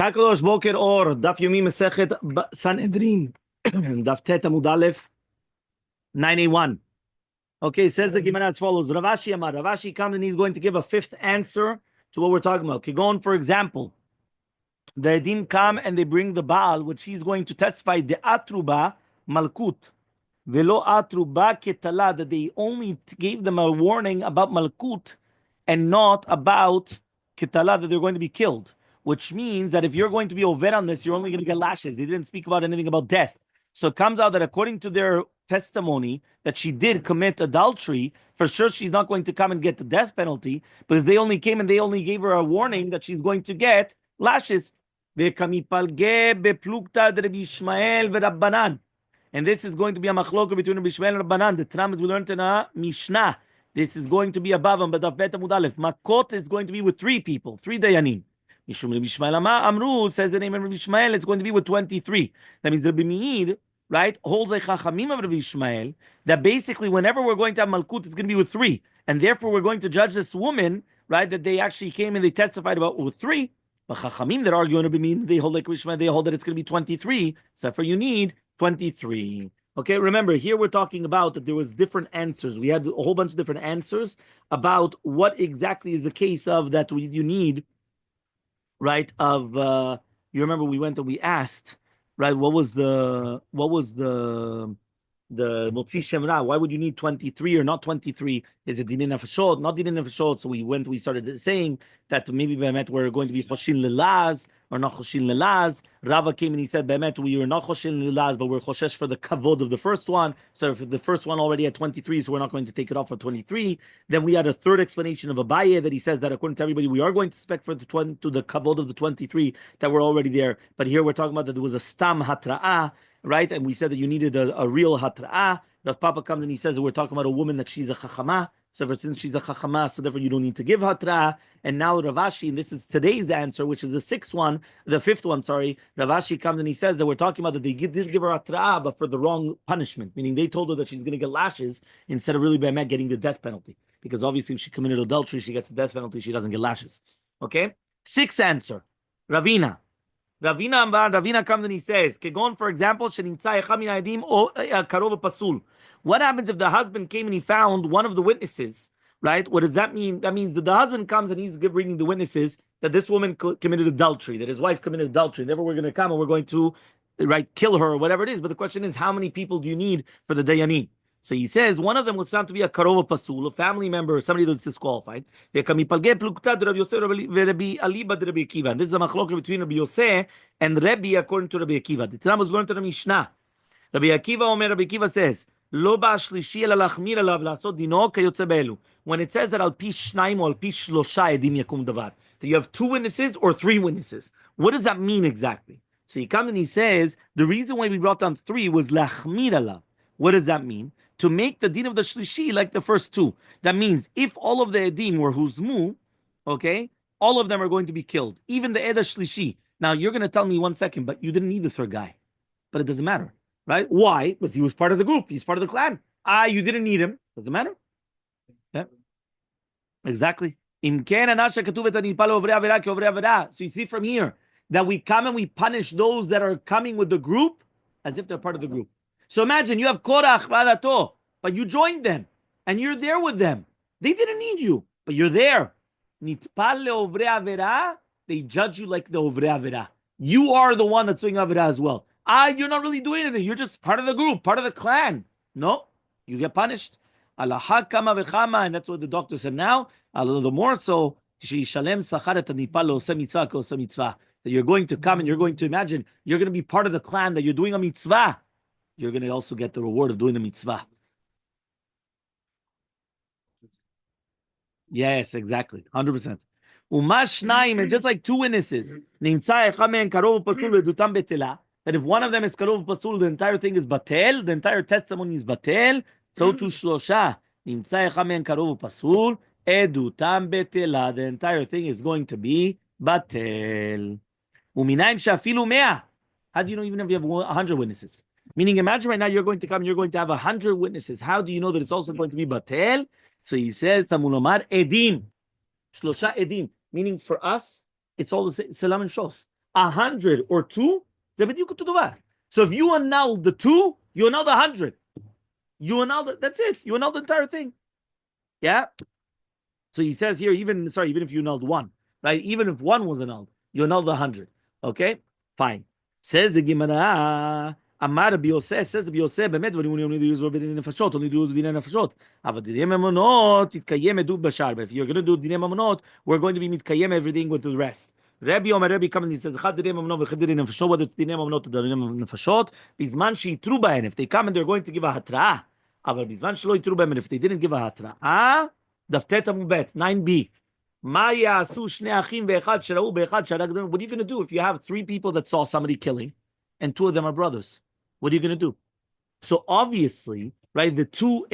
Kakodosh Boker Or, Daf Yomi Masechet Sanhedrin Daf Tet Amud Aleph 9A1. Okay, says the Gemara as follows. Ravashi Amar. Ravashi comes and he's going to give a fifth answer to what we're talking about. Kigon, for example, the Edim come and they bring the Baal, which he's going to testify, the Atruba Malkut. Velo Atruba Ketala, that they only gave them a warning about Malkut and not about Ketala, that they're going to be killed. Which means that if you're going to be over on this, you're only going to get lashes. They didn't speak about anything about death. So it comes out that according to their testimony that she did commit adultery, for sure she's not going to come and get the death penalty because they only came and they only gave her a warning that she's going to get lashes. And this is going to be a machloka between Rabbi Ishmael and Rabbanan. The Tram is we learned in a Mishnah. This is going to be above them, but Daf Bet Amud Aleph. Makot is going to be with three people, three dayanim. Mishum Rabbi Ishmael Amru says the name of Rabbi Ishmael, it's going to be with 23. That means Rabbi Meir, right, holds a chachamim of Rabbi Ishmael that basically whenever we're going to have malkut, it's going to be with three, and therefore we're going to judge this woman, right, that they actually came and they testified about with three. But chachamim that argue on Rabbi Meir, they hold like Rabbi Ishmael, they hold that it's going to be 23. So therefore you need 23. Okay, remember here we're talking about that there was different answers. We had a whole bunch of different answers about what exactly is the case of that you need. Right, of you remember we went and we asked, right, what was the Motzi Shem Ra? Why would you need 23 or not 23? Is it Dinin Nefashot, not Dinin Nefashot? So we started saying that maybe Be'emet we're going to be Choshin Lelaz or not Choshin Lelaz. Rava came and he said, Be'emet, we are not Choshin Lelaz, but we're Choshesh for the Kavod of the first one. So if the first one already had 23, so we're not going to take it off for 23. Then we had a third explanation of Abaye that he says that according to everybody, we are going to spec for the Kavod of the 23 that were already there. But here we're talking about that there was a Stam Hatra'ah, right? And we said that you needed a real hatra'ah. Rav Papa comes and he says that we're talking about a woman that she's a chachama. So since she's a chachama, so therefore you don't need to give hatra'ah. And now Ravashi, and this is today's answer, which is the fifth one, Ravashi comes and he says that we're talking about that they did give her hatra'ah, but for the wrong punishment. Meaning they told her that she's going to get lashes instead of really getting the death penalty. Because obviously if she committed adultery, she gets the death penalty, she doesn't get lashes. Okay? Sixth answer, Ravina comes and he says, Kegon, for example, what happens if the husband came and he found one of the witnesses, right? What does that mean? That means that the husband comes and he's bringing the witnesses that this woman committed adultery, that his wife committed adultery. Therefore, we're going to come and we're going to, right, kill her or whatever it is. But the question is, how many people do you need for the dayanim? So he says one of them was found to be a karova pasul, a family member, somebody that's disqualified. And this is a machlok between Rabbi Yosef and Rabbi according to Rabbi Akiva. The Tanakh was learned to the Mishnah. Rabbi Akiva says, "Lo ba'ashlishi ela lachmir alav la'asot dino kayotze be'elu." When it says that al pi shnaim or al pi shlosha edim yakum davar, that you have two witnesses or three witnesses, what does that mean exactly? So he comes and he says the reason why we brought down three was lachmir alav. What does that mean? To make the din of the shlishi like the first two. That means if all of the edim were huzmu, okay, all of them are going to be killed, even the ed shlishi. Now you're going to tell me 1 second, but you didn't need the third guy. But it doesn't matter, right? Why? Because he was part of the group. He's part of the clan. You didn't need him. Doesn't matter. Yeah, exactly. So you see from here that we come and we punish those that are coming with the group as if they're part of the group. So imagine you have Korach Vadato, but you joined them and you're there with them. They didn't need you, but you're there. Nitpal le'ovrei avera, they judge you like the ovrei avera. You are the one that's doing avera as well. You're not really doing anything. You're just part of the group, part of the clan. No, you get punished. Allah hakama v'chama, and that's what the doctor said now. A little more so, that you're going to come and you're going to imagine you're going to be part of the clan that you're doing a mitzvah. You're going to also get the reward of doing the mitzvah. Yes, exactly. 100%. And just like two witnesses, that if one of them is karov pasul, the entire thing is batel, the entire testimony is batel. So to shlosha, karov pasul, edutam betela, the entire thing is going to be batel. How do you know even if you have 100 witnesses? Meaning, imagine right now you're going to come, you're going to have 100 witnesses. How do you know that it's also going to be batel? So he says, Tamulomar edim, shlosha edim. Meaning for us, it's all the salam and shos. 100 or 2, so if you annul the 2, you annul the 100. That's it. You annul the entire thing. Yeah. So he says here, even if you annulled 1, right? Even if 1 was annulled, you annul the 100. Okay, fine. Says the Gemara. Amar Rabbi Yosef, says Rabbi Yosef, באמת דברים only do דיני נפשות, only do דיני נפשות. אבל דיני ממונות, תתקיים עדות בשער. But if you're going to do דיני ממונות, we're going to be מתקיים everything with the rest. Rabbi comes and he says, אחד דיני ממונות ואחד דיני נפשות, whether it's דיני ממונות or דיני נפשות, בזמן שיתרו בהן, if they come and they're going to give a התראה, אבל בזמן שלא יתרו בהן, if they didn't give a התראה, דף ט' עמוד ב', 9b. מה יעשו שני אחים ואחד שראו באחד שהרג them? What are you going to do if you have 3 people that saw somebody killing and 2 of them are brothers? What are you going to do? So obviously, right, the two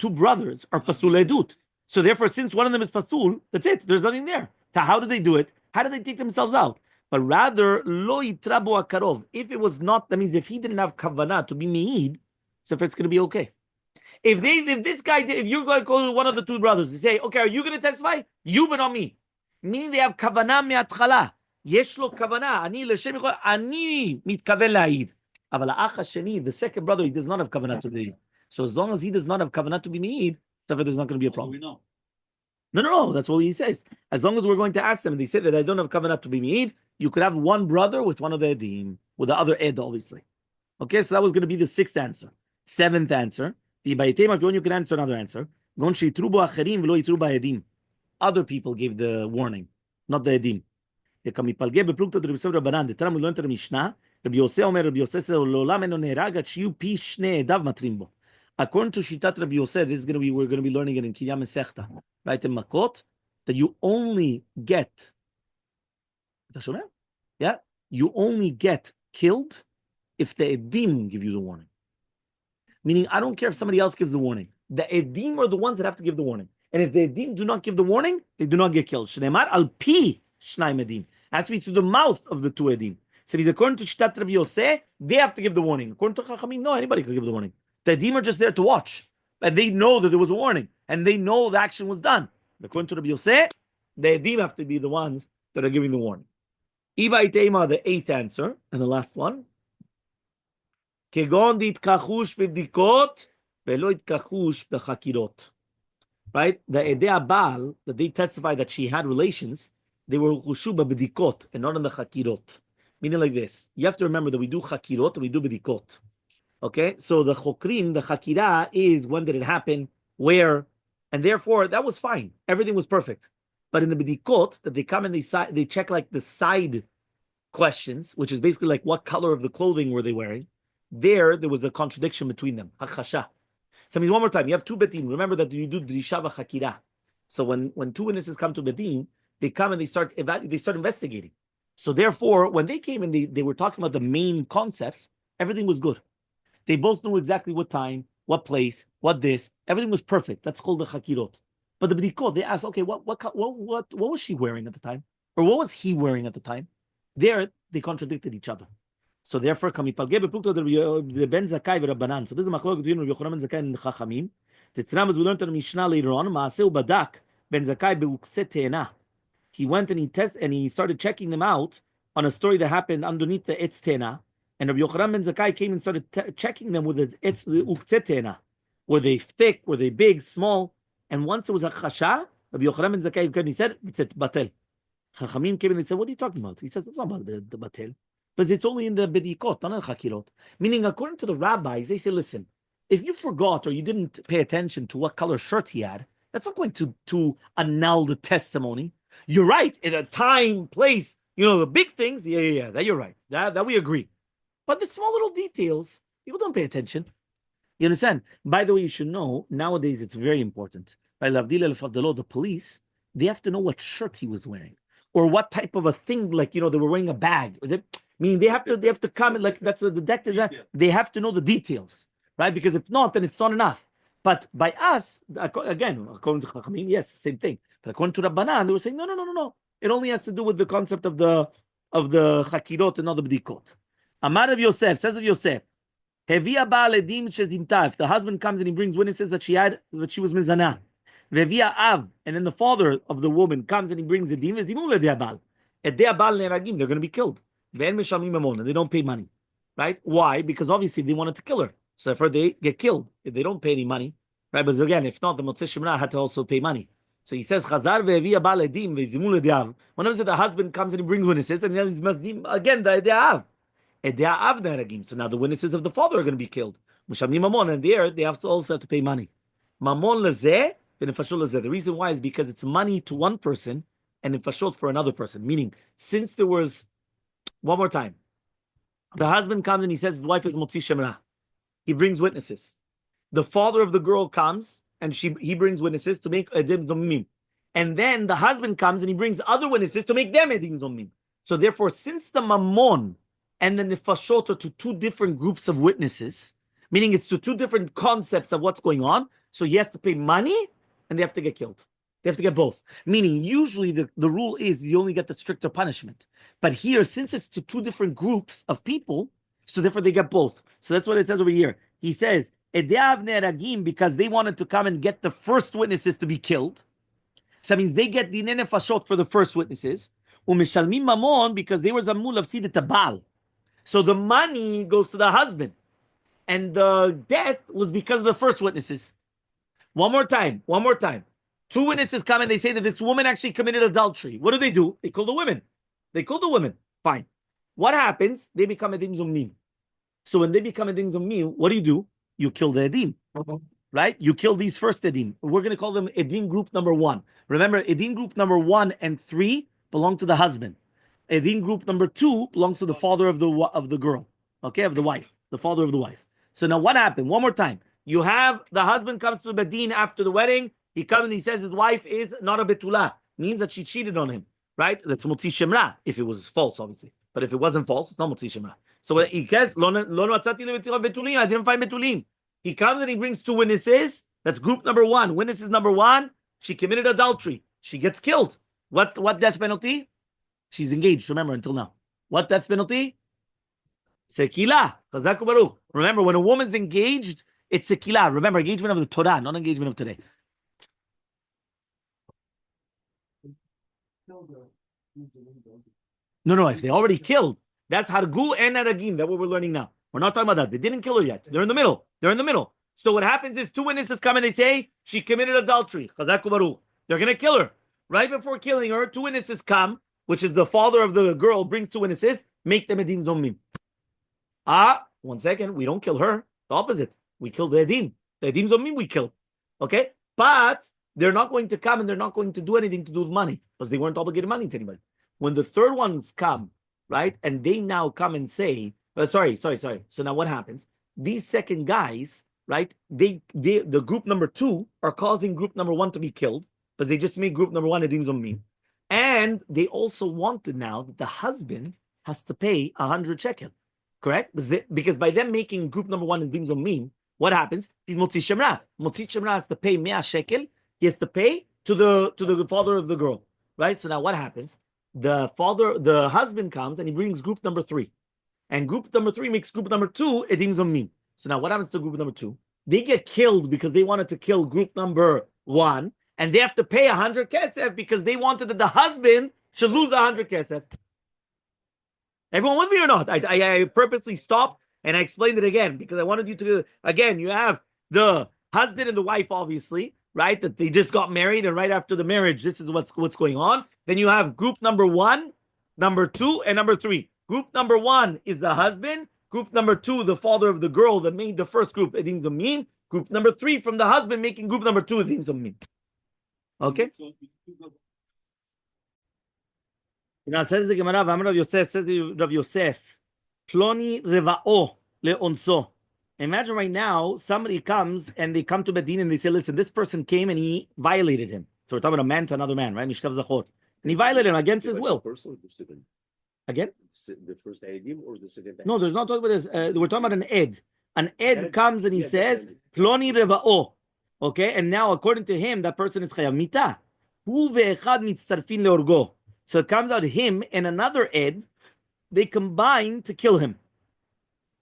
brothers are pasul edut. So therefore, since one of them is pasul, that's it. There's nothing there. So how do they do it? How do they take themselves out? But rather, lo yitrabu akarov. If it was not, that means if he didn't have kavanah to be meid, so if it's going to be okay. If you're going to go to one of the 2 brothers, they say, okay, are you going to testify? You, but not me. Meaning they have kavanah me'atchala. Yesh lo kavanah. Ani l'shem yichol, ani mitkaven la'id. The second brother, he does not have kavanah to be. So as long as he does not have kavanah to be meid, there's not going to be a problem. We know. No. That's what he says. As long as we're going to ask them, and they say that I don't have kavanah to be meid, you could have one brother with one of the edim, with the other ed, obviously. Okay, so that was going to be the 6th answer. 7th answer. The Bayitema, you can answer another answer. Other people gave the warning, not the edim. We learned in the Mishnah. Rabbi Yosef Omer, Rabbi Yosef says, "Lolam eno neherag at shiyu pi shnei edav matrim bo." According to Shitat Rabbi Yosef, we're going to be learning it in Kinyam Masechta, right in Makot, that you only get, you only get killed if the edim give you the warning. Meaning, I don't care if somebody else gives the warning. The edim are the ones that have to give the warning, and if the edim do not give the warning, they do not get killed. Shneimar al pi shnai edim. Has to be through the mouth of the 2 edim. So if he's according to Shtat Rabbi Yosef, they have to give the warning. According to Chachamim, no, anybody could give the warning. The edim are just there to watch, and they know that there was a warning, and they know the action was done. According to Rabbi Yosef, the edim have to be the ones that are giving the warning. Iba itema, the 8th answer, and the last one. Kegon ditkachush b'bdikot velo itkachush b'chakirot. Right? The Edei Baal, that they testify that she had relations, they were chushu b'bdikot and not in the chakirot. Meaning like this, you have to remember that we do chakirot and we do b'dikot. Okay, so the chokrim, the chakira is when did it happen, where, and therefore that was fine. Everything was perfect. But in the b'dikot, that they come and they check like the side questions, which is basically like what color of the clothing were they wearing. There was a contradiction between them. Hachasha. So I mean, one more time, you have 2 betim. Remember that you do drisha v'chakira. So when 2 witnesses come to betim, they come and they start investigating. So therefore, when they came and they were talking about the main concepts, everything was good. They both knew exactly what time, what place, what this. Everything was perfect. That's called the chakirot. But the b'dikot, they asked, okay, what was she wearing at the time, or what was he wearing at the time? There, they contradicted each other. So therefore, the ben zakai v'rabbanan. So this is machlok between Rabbi Yochanan ben Zakai and the Chachamim. Tetzram, as we learned in the Mishnah later on, Maaseu badak ben Zakai beukse te'ena. He went and he started checking them out on a story that happened underneath the etz te'ena. And Rabbi Yochanan ben Zakai came and started checking them with the ukse te'ena. Were they thick? Were they big? Small? And once there was a chasha, Rabbi Yochanan ben Zakai came and he said, "It's batel." Chachamim came and they said, "What are you talking about?" He says, "That's not about the batel. Because it's only in the bedikot, not in the chakirot." Meaning, according to the rabbis, they say, listen, if you forgot or you didn't pay attention to what color shirt he had, that's not going to annul the testimony. You're right, in a time, place, the big things, yeah, that you're right. That we agree. But the small little details, people don't pay attention. You understand? By the way, you should know, nowadays it's very important. Right? The police, they have to know what shirt he was wearing. Or what type of a thing, like, they were wearing a bag. Meaning they have to come, like, that's the detective. They have to know the details, right? Because if not, then it's not enough. But by us, again, according to Chachamim, yes, same thing. But according to Rabbanan, they were saying, no. It only has to do with the concept of the chakirot and not the b'dikot. Amar of Yosef, says of Yosef, Hevia Baal Edim Shezinta. If the husband comes and he brings witnesses that she was mizana. Vevia Av, and then the father of the woman comes and he brings Edim, Ezimul Edei Baal. Edei Baal Neragim, they're going to be killed. Ve'en mishalmim mamon, and they don't pay money, right? Why? Because obviously they wanted to kill her, so therefore they get killed if they don't pay any money, right? But again, if not, the Motzei Shemra had to also pay money. So he says, "Chazar ve'evi abal edim ve'zimul ediav." Whenever the husband comes and he brings witnesses, and he's mazim again the ediav, ediav neragim. So now the witnesses of the father are going to be killed. Mishalmim mamon, and there they also have to pay money. Mamon lezeh v'nefashot lezeh. The reason why is because it's money to one person and nefashot for another person. Meaning, since there was one more time. The husband comes and he says his wife is Motzi Shemra. He brings witnesses. The father of the girl comes and he brings witnesses to make edim zomim. And then the husband comes and he brings other witnesses to make them edim zomim. So therefore, since the mamon and the nefashot are to two different groups of witnesses, meaning it's to two different concepts of what's going on, so he has to pay money and they have to get killed. They have to get both. Meaning, usually the rule is you only get the stricter punishment. But here, since it's to two different groups of people, so therefore they get both. So that's what it says over here. He says, Edeav neragim, because they wanted to come and get the first witnesses to be killed. So that means they get the nefashot for the first witnesses. Umishalmim mamon, because they were zamul of sidet tabal. So the money goes to the husband. And the death was because of the first witnesses. One more time. Two witnesses come and they say that this woman actually committed adultery. What do? They kill the women. Fine. What happens? They become edim zomnim. So when they become edim zomnim, what do? You kill the edim. Right? You kill these first edim. We're going to call them edim group number 1. Remember, edim group number 1 and 3 belong to the husband. Edim group number 2 belongs to the father of the girl. Okay, of the wife. The father of the wife. So now what happened? One more time. You have the husband comes to Bedin after the wedding. He comes and he says his wife is not a betula. Means that she cheated on him. Right? That's Motzi Shemra. If it was false, obviously. But if it wasn't false, it's not Motzi Shemra. So he says, I didn't find betulim. He comes and he brings 2 witnesses. That's group number 1. Witnesses number 1, she committed adultery. She gets killed. What death penalty? She's engaged, remember, until now. What death penalty? Sekila. Chazak u'baruch. Remember, when a woman's engaged, it's sekila. Remember, engagement of the Torah, not engagement of today. No, if they already killed, that's hargu and haragim. That's what we're learning now. We're not talking about that. They didn't kill her yet. They're in the middle. So what happens is 2 witnesses come and they say she committed adultery. Chazak u'baruch. They're going to kill her. Right before killing her, 2 witnesses come, which is the father of the girl, brings 2 witnesses, make them edim zomim. 1 second, we don't kill her. The opposite. We kill the edim. The edim zomim we kill. Okay? But they're not going to come and they're not going to do anything to do with money because they weren't obligated money to anybody. When the third ones come, right, and they now come and say, sorry. So now what happens? These second guys, right, the group number 2 are causing group number 1 to be killed because they just made group number 1 edim zomim. And they also wanted now that the husband has to pay 100 shekel. Correct? Because by them making group number 1 edim zomim, what happens? He's Motzi Shemra. Motzi Shemra has to pay 100 shekel. He has to pay to the father of the girl, right? So now what happens? The husband comes and he brings group number 3, and group number 3 makes group number 2 edim zomim. So now what happens to group number 2? They get killed because they wanted to kill group number 1, and they have to pay 100 kesef because they wanted that the husband should lose 100 kesef. Everyone with me or not? I purposely stopped and I explained it again because I wanted you to, again, you have the husband and the wife, obviously, right? That they just got married, and right after the marriage, this is what's going on. Then you have group number 1, number 2, and number 3. Group number 1 is the husband. Group number 2, the father of the girl that made the first group, edim zomim. Group number 3 from the husband making group number 2, edim zomim. Okay? Now says the Gemara, Rav Yosef, says Rav Yosef, Ploni reva'o le'onso. Imagine right now, somebody comes and they come to Bedin and they say, listen, this person came and he violated him. So we're talking about a man to another man, right? Mishkav zachor. And he violated him against his will. Again? The first edim or the second? No, there's not talking about this. We're talking about an ed. An ed comes and he says, Ploni reva'o. Okay? And now, according to him, that person is chayav mita. Hu ve'echad mitzarfin leorgo. So it comes out him and another ed, they combine to kill him.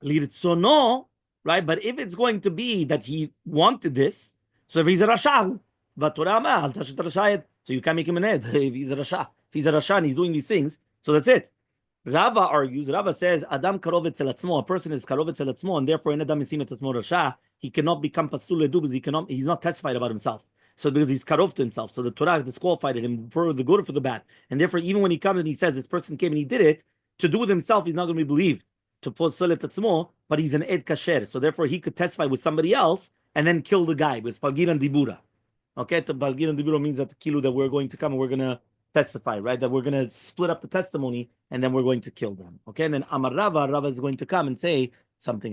Lirtzono, right? But if it's going to be that he wanted this, so if he's a rasha, so you can't make him an ed if he's a rasha. If he's a rasha and he's doing these things, so that's it. Rava argues, Rava says, Adam karov etzel atzmo, a person is karov etzel atzmo, and therefore, en Adam misim et atzmo rasha, he cannot become pasul ledu because he's not testified about himself. So because he's karov to himself. So the Torah disqualified him for the good or for the bad. And therefore, even when he comes and he says this person came and he did it, to do with himself, he's not going to be believed. To pasul et atzmo, but he's an ed kasher. So therefore, he could testify with somebody else and then kill the guy with pagir and dibura. Okay, to pagir and dibura means that the kilu that we're going to come and we're going to testify, right? That we're going to split up the testimony and then we're going to kill them. Okay, and then Amar Rava is going to come and say something